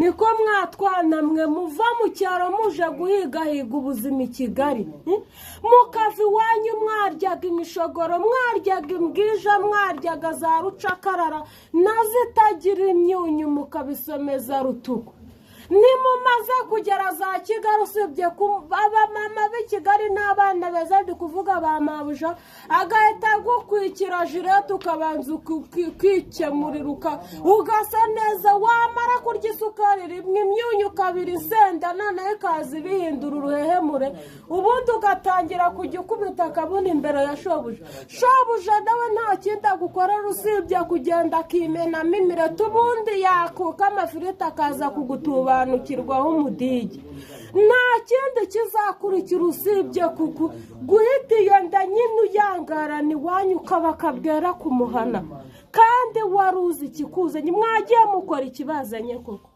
niko mwatwana mwe muva mu cyaro muje guhigahiga ubuzima i Kigali mukava iwanyu mwaryaga imishogoro mwaryaga imbwija mwaryaga za rucakarara nazitagira imyunyu mukabisomeza rutuku nimumaze kugera za Kigali usibye abamama b'i Kigali n'abana beza ndi kuvuga ba mabuja agahita gukwikira jirete ukabanza ukikemurira ugasa neza wamara kurya isukari rimwe imyunyu kabiri senda noneho ikaza ibihindura uruhehemure ubundi ugatangira kujya ukubita akabuni imbere ya shobuja nawe nta kindi agukorera usibye kugenda akimenamo imireti ubundi yakuka amafiriti akaza kugutubanukirwaho umudigi nta kindi kizakurikira usibye guhita iyo nda nyine uyangarana iwanyu ukabakabwera kumuhana kandi wari uzi ikikuzanye mwagiye mukora ikibazanye koko